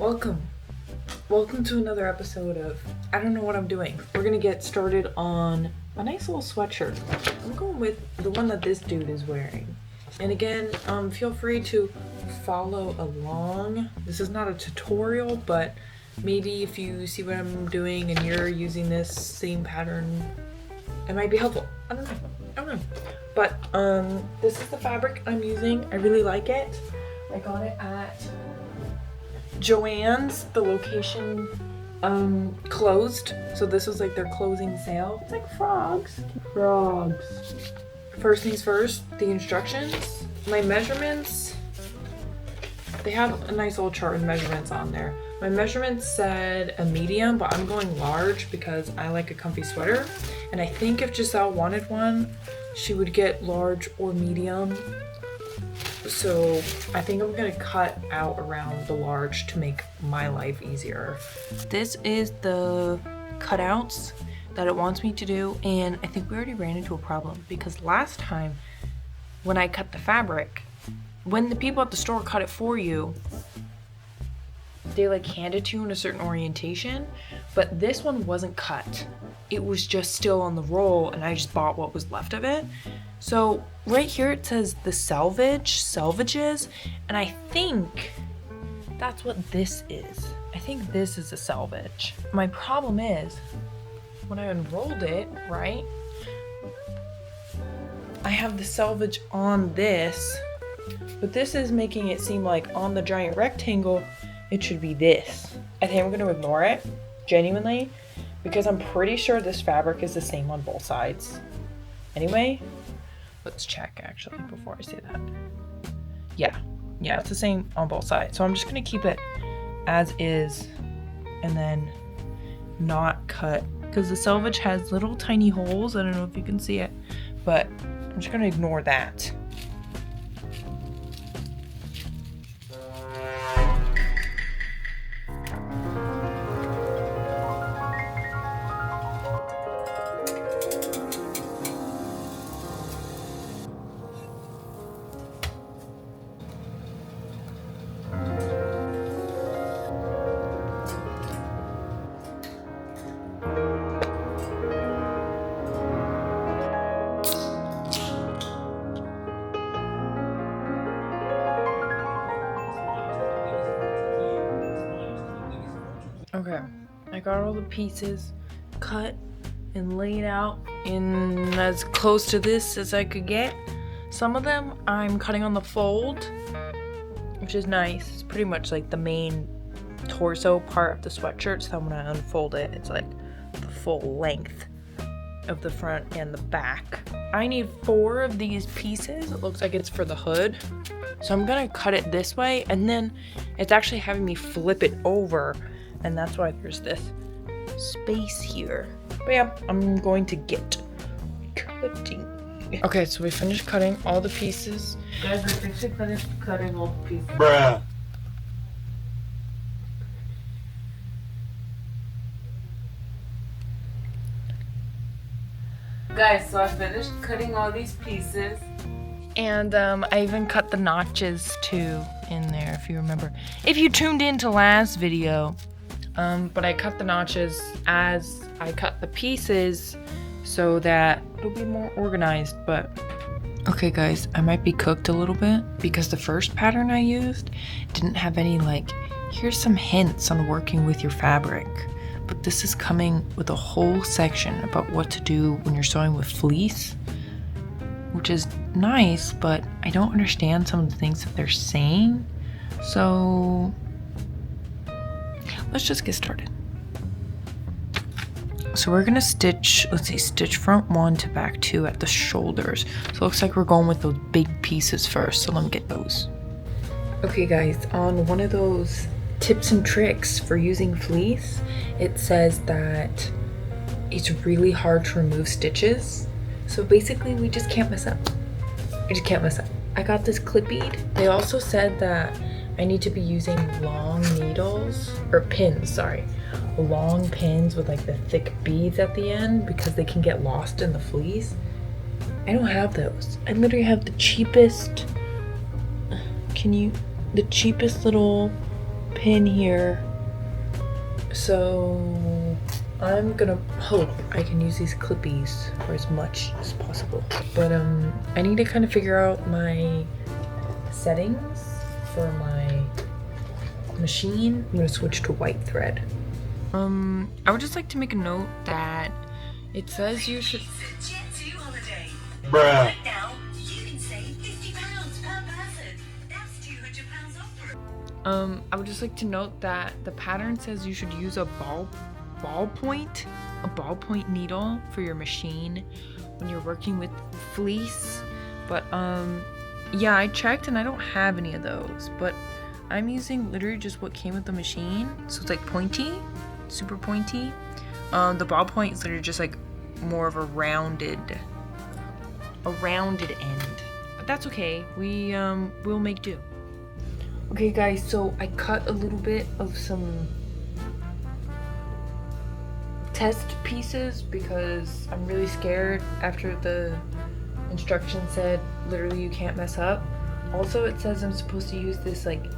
Welcome. Welcome to another episode of I don't know what I'm doing. We're gonna get started on a nice little sweatshirt. I'm going with the one that this dude is wearing. And again, feel free to follow along. This is not a tutorial, but maybe if you see what I'm doing and you're using this same pattern, it might be helpful. I don't know. But this is the fabric I'm using. I really like it. I got it at Joann's. The location closed, so this was like their closing sale. It's like frogs. First things first, the instructions. My measurements, they have a nice little chart of measurements on there. My measurements said a medium, but I'm going large because I like a comfy sweater. And I think if Giselle wanted one, she would get large or medium. So I think I'm gonna cut out around the large to make my life easier. This is the cutouts that it wants me to do, and I think we already ran into a problem because last time when I cut the fabric, when the people at the store cut it for you, they like hand it to you in a certain orientation, but this one wasn't cut. It was just still on the roll, and I just bought what was left of it. So right here it says the salvages, and I think that's what this is. I think this is a salvage. My problem is, when I unrolled it, right, I have the salvage on this, but this is making it seem like on the giant rectangle, it should be this. I think I'm gonna ignore it, genuinely, because I'm pretty sure this fabric is the same on both sides. Anyway, let's check actually before I say that. Yeah, it's the same on both sides. So I'm just gonna keep it as is and then not cut, because the selvage has little tiny holes. I don't know if you can see it, but I'm just gonna ignore that. Okay, I got all the pieces cut and laid out in as close to this as I could get. Some of them I'm cutting on the fold, which is nice. It's pretty much like the main torso part of the sweatshirt, so when I unfold it, it's like the full length of the front and the back. I need 4 of these pieces. It looks like it's for the hood. So I'm gonna cut it this way, and then it's actually having me flip it over, and that's why there's this space here. But yeah, I'm going to get cutting. Okay, so we finished cutting all the pieces. Guys, we finished cutting all the pieces. Bruh. Guys, so I finished cutting all these pieces. And I even cut the notches too in there, if you remember. If you tuned into last video, but I cut the notches as I cut the pieces so that it'll be more organized. But okay guys, I might be cooked a little bit because the first pattern I used didn't have any like, here's some hints on working with your fabric. But this is coming with a whole section about what to do when you're sewing with fleece, which is nice, but I don't understand some of the things that they're saying. So let's just get started. So we're gonna stitch, stitch front 1 to back 2 at the shoulders. So it looks like we're going with those big pieces first. So let me get those. Okay guys, on one of those tips and tricks for using fleece, it says that it's really hard to remove stitches. So basically we just can't mess up. I got this clip bead. They also said that I need to be using long needles, or pins, sorry. Long pins with like the thick beads at the end because they can get lost in the fleece. I don't have those. I literally have the cheapest, the cheapest little pin here. So I'm gonna hope I can use these clippies for as much as possible. But I need to kind of figure out my settings for my machine. I'm gonna switch to white thread. I would just like to make a note that it says you should. Bruh. Right now, you can save £50 per person. That's £200 off for I would just like to note that the pattern says you should use a ballpoint needle for your machine when you're working with fleece. But yeah, I checked and I don't have any of those, but I'm using literally just what came with the machine. So it's like pointy, super pointy. The ballpoint is literally just like more of a rounded end, but that's okay. We'll make do. Okay guys, so I cut a little bit of some test pieces because I'm really scared after the instruction said literally you can't mess up. Also, it says I'm supposed to use this like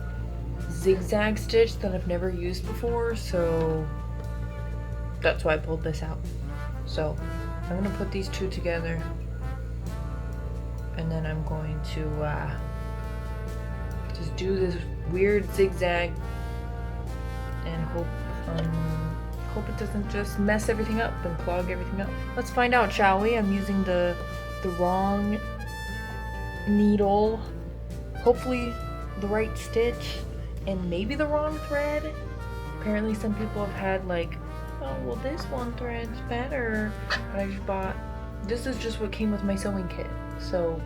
zigzag stitch that I've never used before, so that's why I pulled this out. So I'm gonna put these two together, and then I'm going to just do this weird zigzag and hope it doesn't just mess everything up and clog everything up. Let's find out, shall we? I'm using the wrong needle, hopefully the right stitch, and maybe the wrong thread. Apparently some people have had like, oh well, this one thread's better, but I just bought, this is just what came with my sewing kit, so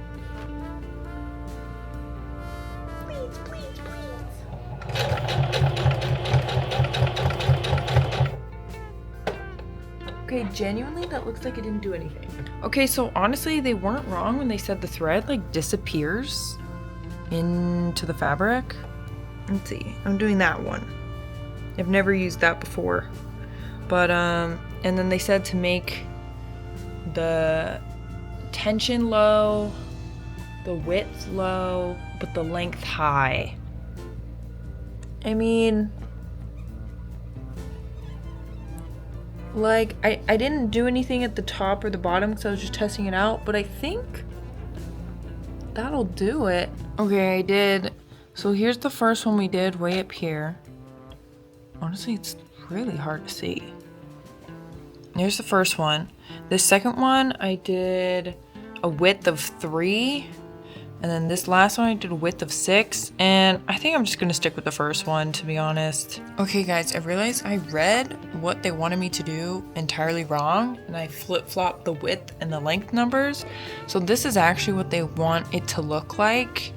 please. Okay, genuinely that looks like it didn't do anything. Okay, so honestly they weren't wrong when they said the thread like disappears into the fabric. Let's see, I'm doing that one. I've never used that before. But and then they said to make the tension low, the width low, but the length high. I mean, like I didn't do anything at the top or the bottom because I was just testing it out, but I think that'll do it. Okay, I did. So here's the first one we did way up here. Honestly, it's really hard to see. Here's the first one. This second one, I did a width of 3. And then this last one, I did a width of 6. And I think I'm just gonna stick with the first one, to be honest. Okay guys, I realized I read what they wanted me to do entirely wrong. And I flip-flopped the width and the length numbers. So this is actually what they want it to look like,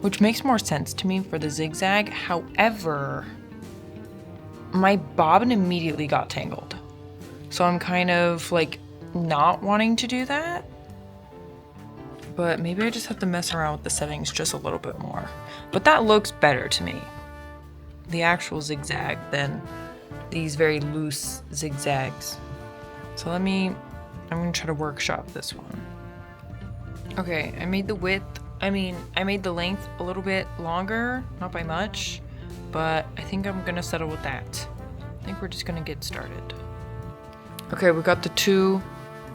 which makes more sense to me for the zigzag. However, my bobbin immediately got tangled. So I'm kind of like not wanting to do that. But maybe I just have to mess around with the settings just a little bit more. But that looks better to me, the actual zigzag, than these very loose zigzags. So I'm gonna try to workshop this one. Okay, I made the length a little bit longer, not by much, but I think I'm gonna settle with that. I think we're just gonna get started. Okay, we got the 2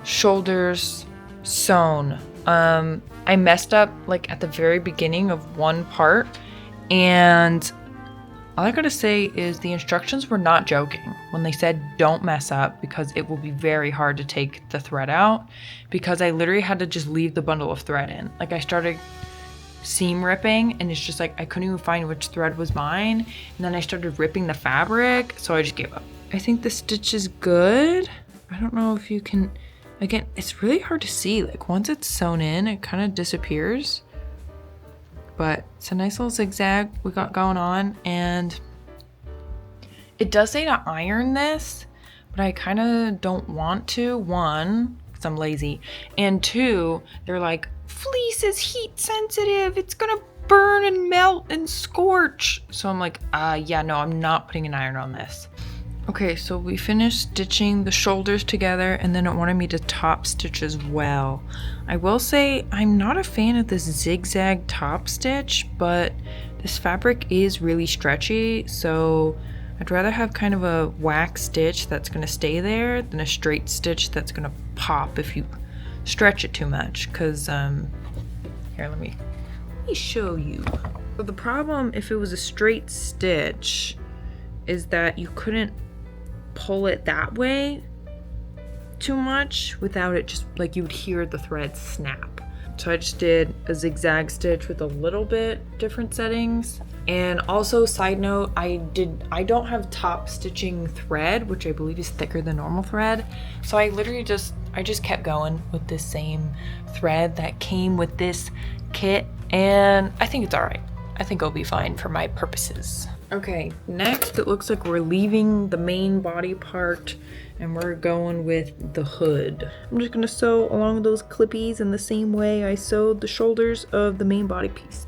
shoulders sewn. I messed up like at the very beginning of one part, and all I gotta say is the instructions were not joking when they said don't mess up because it will be very hard to take the thread out, because I literally had to just leave the bundle of thread in. Like I started seam ripping and it's just like I couldn't even find which thread was mine, and then I started ripping the fabric, so I just gave up. I think the stitch is good. I don't know if you can, again, it's really hard to see. Like once it's sewn in, it kind of disappears. But it's a nice little zigzag we got going on, and it does say to iron this, but I kind of don't want to. 1, because I'm lazy, and 2, they're like, fleece is heat sensitive. It's gonna burn and melt and scorch. So I'm like, yeah, no, I'm not putting an iron on this. Okay, so we finished stitching the shoulders together, and then it wanted me to top stitch as well. I will say I'm not a fan of this zigzag top stitch, but This fabric is really stretchy, so I'd rather have kind of a wax stitch that's gonna stay there than a straight stitch that's gonna pop if you stretch it too much. Cause here, let me show you. So the problem if it was a straight stitch is that you couldn't pull it that way too much without it just like you would hear the thread snap. So I just did a zigzag stitch with a little bit different settings. And also, side note, I don't have top stitching thread, which I believe is thicker than normal thread. So I literally just kept going with this same thread that came with this kit, and I think it's all right. I think it'll be fine for my purposes. Okay, next it looks like we're leaving the main body part and we're going with the hood. I'm just gonna sew along those clippies in the same way I sewed the shoulders of the main body piece.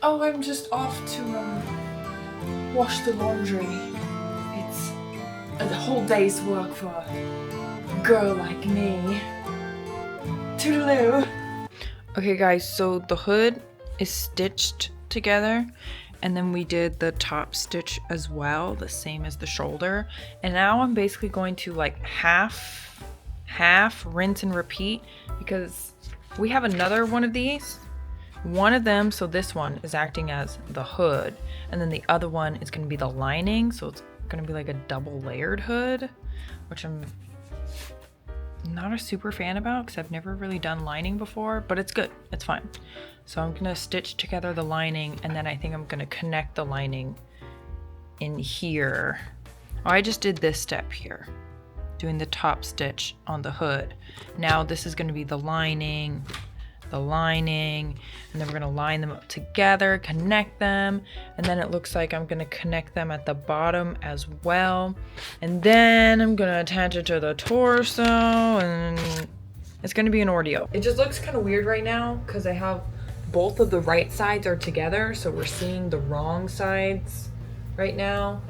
Oh, I'm just off to wash the laundry. It's a whole day's work for a girl like me. Toodaloo. Okay guys, so the hood is stitched together, and then we did the top stitch as well, the same as the shoulder. And now I'm basically going to like half rinse and repeat, because we have another one of these. One of them, so this one is acting as the hood, and then the other one is going to be the lining, so it's going to be like a double layered hood, which I'm not a super fan about because I've never really done lining before, but it's good, it's fine. So I'm gonna stitch together the lining, and then I think I'm gonna connect the lining in here. Oh, I just did this step here, doing the top stitch on the hood. Now this is gonna be the lining, and then we're gonna line them up together, connect them, and then it looks like I'm gonna connect them at the bottom as well. And then I'm gonna attach it to the torso, and it's gonna be an ordeal. It just looks kind of weird right now because I have both of the right sides are together, so we're seeing the wrong sides right now.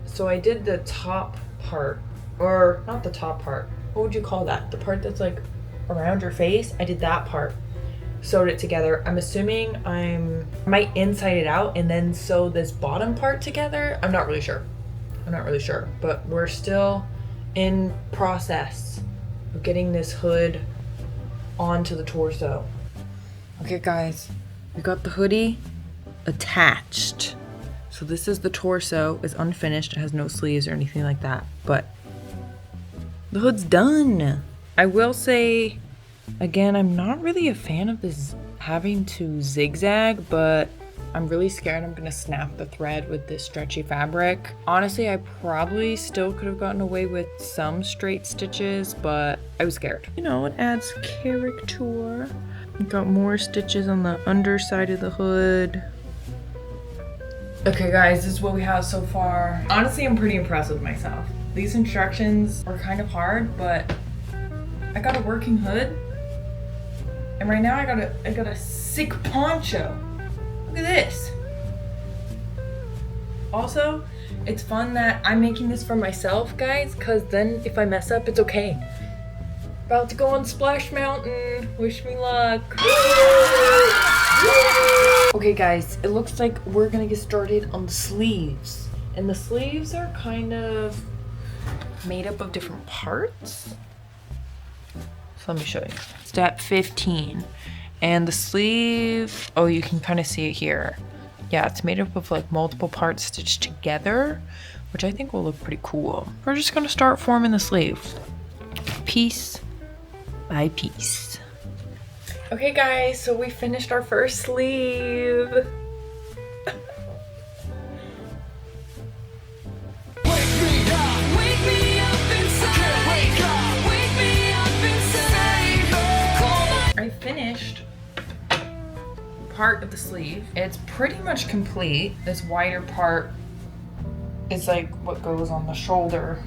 So I did the top part, or not the top part, what would you call that? The part that's like around your face. I did that part, sewed it together. I'm assuming I might inside it out and then sew this bottom part together. I'm not really sure, but we're still in process of getting this hood onto the torso. Okay guys, we got the hoodie attached. So this is the torso, it's unfinished, it has no sleeves or anything like that, but the hood's done. I will say, again, I'm not really a fan of this having to zigzag, but I'm really scared I'm gonna snap the thread with this stretchy fabric. Honestly, I probably still could have gotten away with some straight stitches, but I was scared. You know, it adds character. Got more stitches on the underside of the hood. Okay guys, this is what we have so far. Honestly, I'm pretty impressed with myself. These instructions were kind of hard, but I got a working hood. And right now I got a sick poncho. Look at this. Also, it's fun that I'm making this for myself, guys, because then if I mess up, it's okay. About to go on Splash Mountain. Wish me luck. Okay guys, it looks like we're gonna get started on the sleeves. And the sleeves are kind of made up of different parts. So let me show you. Step 15. And the sleeve, oh, you can kind of see it here. Yeah, it's made up of like multiple parts stitched together, which I think will look pretty cool. We're just gonna start forming the sleeve, piece by piece. Okay guys, so we finished our first sleeve. I finished part of the sleeve. It's pretty much complete. This wider part is like what goes on the shoulder,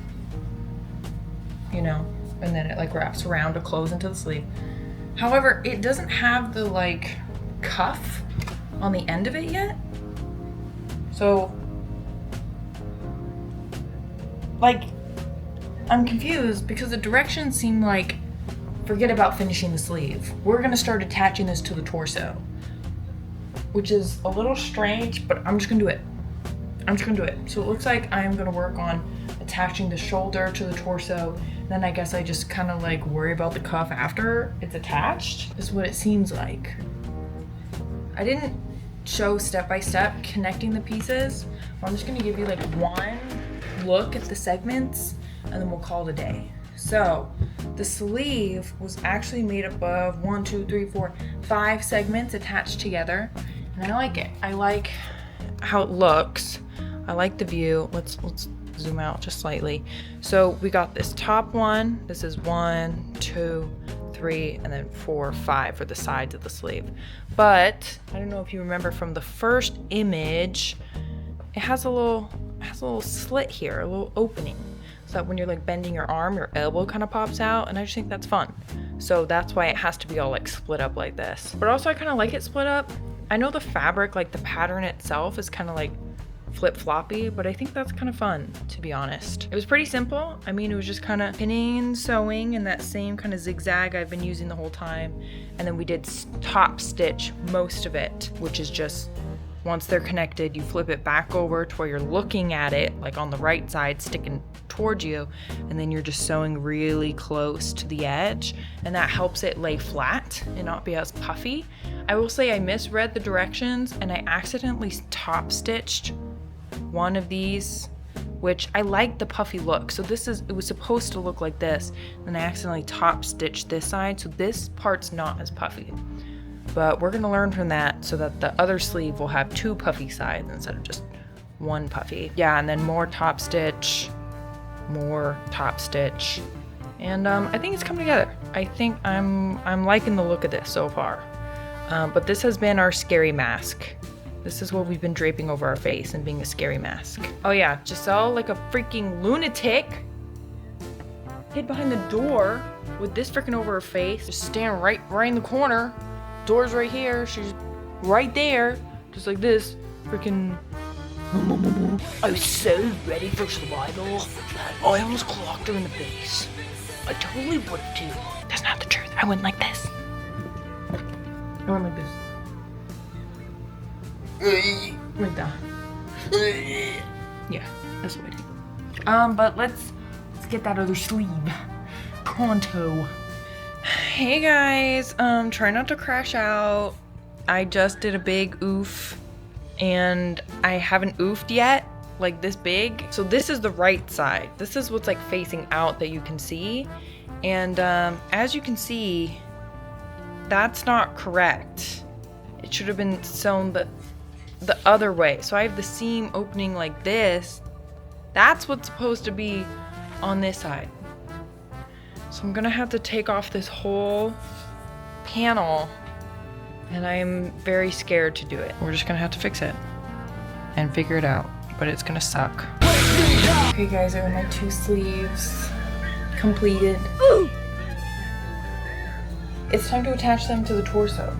you know, and then it like wraps around to close into the sleeve. However, it doesn't have the like cuff on the end of it yet. So like, I'm confused because the directions seem like forget about finishing the sleeve. We're gonna start attaching this to the torso. which is a little strange, but I'm just gonna do it. I'm just gonna do it. So it looks like I'm gonna work on attaching the shoulder to the torso. Then I guess I just kind of like worry about the cuff after it's attached. This is what it seems like. I didn't show step by step connecting the pieces. I'm just gonna give you like one look at the segments and then we'll call it a day. So the sleeve was actually made up of 1, 2, 3, 4, 5 segments attached together. And I like it. I like how it looks. I like the view. Let's zoom out just slightly. So we got this top one. This is 1, 2, 3, and then 4, 5 for the sides of the sleeve. But I don't know if you remember from the first image, it has a little slit here, a little opening. So that when you're like bending your arm, your elbow kind of pops out, and I just think that's fun. So that's why it has to be all like split up like this. But also I kind of like it split up. I know the fabric, like the pattern itself is kind of like flip-floppy, but I think that's kind of fun, to be honest. It was pretty simple. I mean, it was just kind of pinning and sewing in that same kind of zigzag I've been using the whole time. And then we did top stitch most of it, which is just once they're connected, you flip it back over to where you're looking at it, like on the right side, sticking towards you, and then you're just sewing really close to the edge, and that helps it lay flat and not be as puffy. I will say I misread the directions and I accidentally top stitched one of these, which I like the puffy look. So it was supposed to look like this, and I accidentally top stitched this side, so this part's not as puffy. But we're gonna learn from that so that the other sleeve will have 2 puffy sides instead of just 1 puffy. Yeah, and then more top stitch, and I think it's coming together. I think I'm liking the look of this so far. But this has been our scary mask. This is what we've been draping over our face and being a scary mask. Oh yeah, Giselle, like a freaking lunatic, hid behind the door with this freaking over her face, just standing right in the corner. Door's right here, she's right there, just like this, freaking. I was so ready for survival, I almost clocked her in the face. I totally would have too. That's not the truth. I went like this. I went like this. Like that. Yeah, that's what I did. But let's get that other sleeve. Pronto. Hey guys, try not to crash out. I just did a big oof and I haven't oofed yet, like this big. So this is the right side. This is what's like facing out that you can see. And as you can see, that's not correct. It should have been sewn the other way. So I have the seam opening like this. That's what's supposed to be on this side. So I'm gonna have to take off this whole panel, and I'm very scared to do it. We're just gonna have to fix it and figure it out, but it's gonna suck. Okay guys, I have my 2 sleeves completed. Ooh. It's time to attach them to the torso.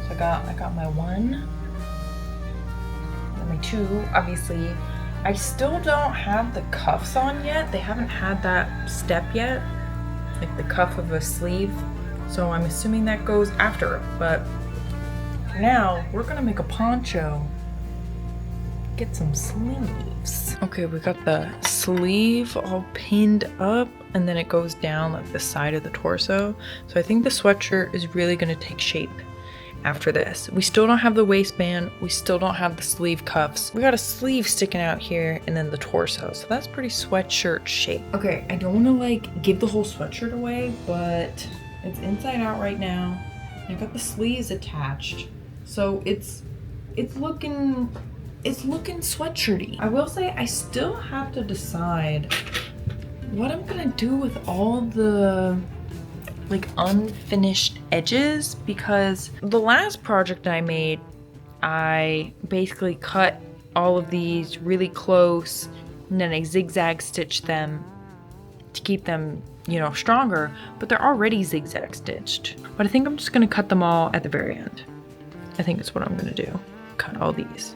So I got my 1 and my 2, obviously. I still don't have the cuffs on yet. They haven't had that step yet, like the cuff of a sleeve. So I'm assuming that goes after, but for now, we're gonna make a poncho. Get some sleeves. Okay, we got the sleeve all pinned up, and then it goes down like the side of the torso. So I think the sweatshirt is really gonna take shape after this. We still don't have the waistband. We still don't have the sleeve cuffs. We got a sleeve sticking out here and then the torso. So that's pretty sweatshirt shape. Okay, I don't wanna like give the whole sweatshirt away, but it's inside out right now. I got the sleeves attached. So it's looking sweatshirty. I will say I still have to decide what I'm gonna do with all the like unfinished edges, because the last project I made, I basically cut all of these really close and then I zigzag stitched them to keep them, you know, stronger, but they're already zigzag stitched. But I think I'm just gonna cut them all at the very end. I think it's what I'm gonna do. Cut all these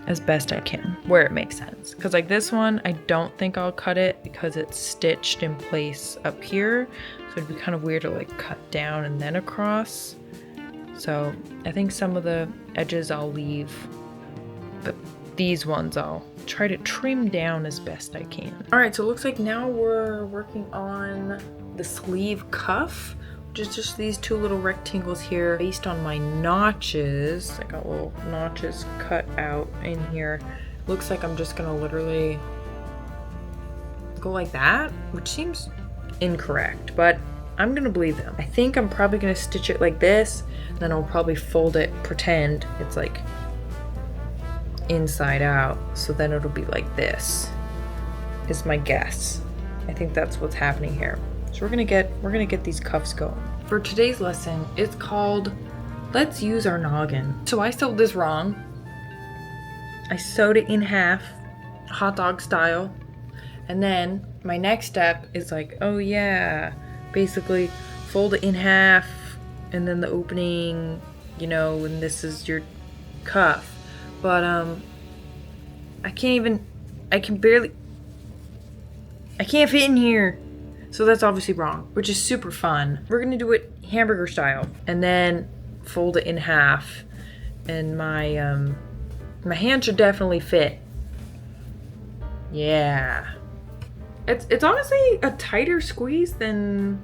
as best I can, where it makes sense. Because like this one, I don't think I'll cut it because it's stitched in place up here. So it'd be kind of weird to like cut down and then across. So I think some of the edges I'll leave, but these ones I'll try to trim down as best I can. All right, so it looks like now we're working on the sleeve cuff, which is just these two little rectangles here based on my notches. I got little notches cut out in here. Looks like I'm just gonna literally go like that, which seems incorrect, but I'm gonna believe them. I think I'm probably gonna stitch it like this, then I'll probably fold it, pretend it's like inside out, so then it'll be like this, is my guess. I think that's what's happening here. So we're gonna get these cuffs going. For today's lesson, it's called Let's Use Our Noggin. So I sewed this wrong. I sewed it in half, hot dog style, and then my next step is like, oh yeah, basically fold it in half, and then the opening, you know, and this is your cuff. But I can't fit in here. So that's obviously wrong, which is super fun. We're gonna do it hamburger style and then fold it in half. And my hand should definitely fit. Yeah. It's honestly a tighter squeeze than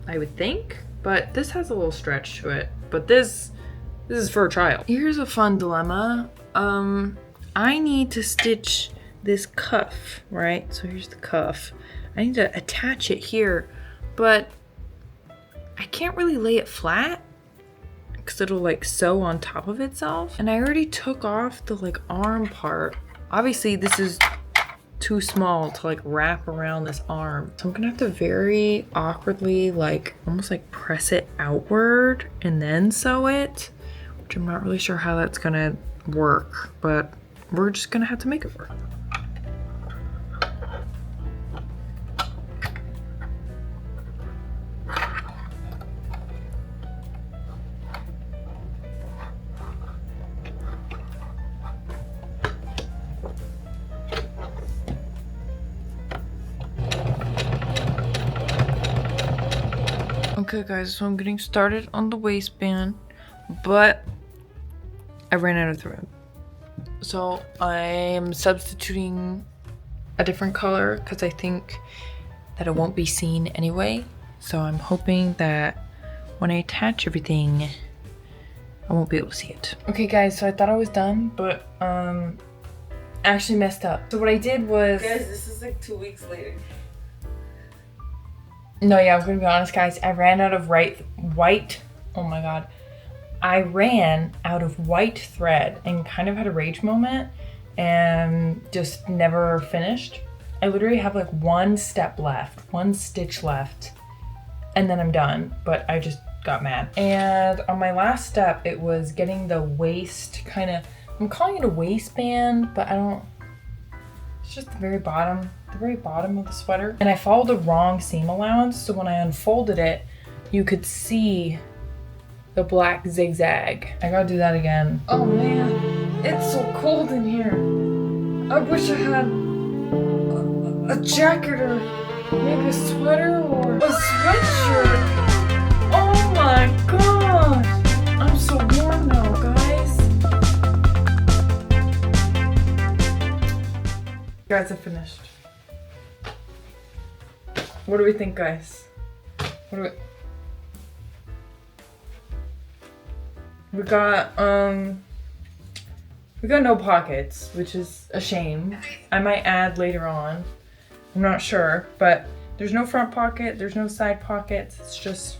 I would think, but this has a little stretch to it. But this is for a trial. Here's a fun dilemma. I need to stitch this cuff, right? So here's the cuff. I need to attach it here, but I can't really lay it flat because it'll like sew on top of itself. And I already took off the like arm part. Obviously this is too small to like wrap around this arm. So I'm gonna have to very awkwardly like almost like press it outward and then sew it, which I'm not really sure how that's gonna work, but we're just gonna have to make it work. Okay guys, so I'm getting started on the waistband, but I ran out of thread. So I am substituting a different color because I think that it won't be seen anyway. So I'm hoping that when I attach everything, I won't be able to see it. Okay guys, so I thought I was done, but I actually messed up. So what I did was... Guys, this is like 2 weeks later. No, yeah, I'm gonna be honest, guys. I ran out of white. Oh my god. I ran out of white thread and kind of had a rage moment and just never finished. I literally have like one step left, one stitch left, and then I'm done. But I just got mad. And on my last step, it was getting the waist kind of, I'm calling it a waistband, but I don't, it's just the very bottom of the sweater. And I followed the wrong seam allowance, so when I unfolded it, you could see the black zigzag. I gotta do that again. Oh man, it's so cold in here. I wish I had a jacket or maybe a sweater or a sweatshirt. Oh my gosh, I'm so warm now, guys. Guys, I finished. What do we think, guys? We got no pockets, which is a shame. I might add later on. I'm not sure, but there's no front pocket, there's no side pockets. It's just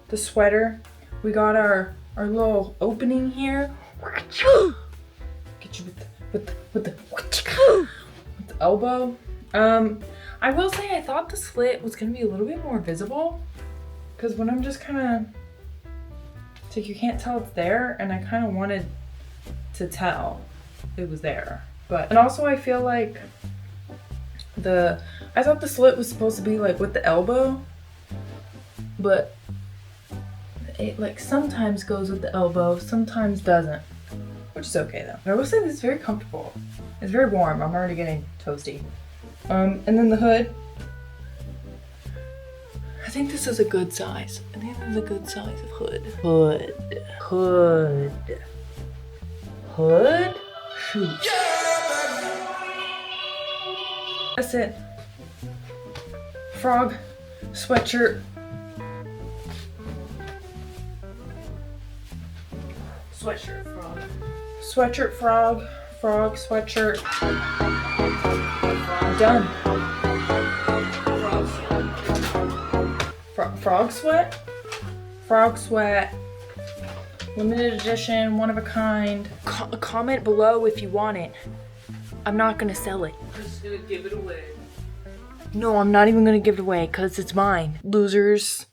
the sweater. We got our little opening here. Get you with the elbow. I will say I thought the slit was gonna be a little bit more visible, because when I'm just kind of, it's like you can't tell it's there, and I kind of wanted to tell it was there. But, and also I feel like I thought the slit was supposed to be like with the elbow, but it like sometimes goes with the elbow, sometimes doesn't, which is okay though. But I will say this is very comfortable. It's very warm. I'm already getting toasty. And then the hood. I think this is a good size. I think this is a good size of hood. Hood. Shoot. That's it. Frog sweatshirt. Sweatshirt frog. Sweatshirt frog. Frog sweatshirt. Done. Frog sweat? Frog sweat. Limited edition, one of a kind. Comment below if you want it. I'm not gonna sell it. I'm just gonna give it away. No, I'm not even gonna give it away because it's mine. Losers.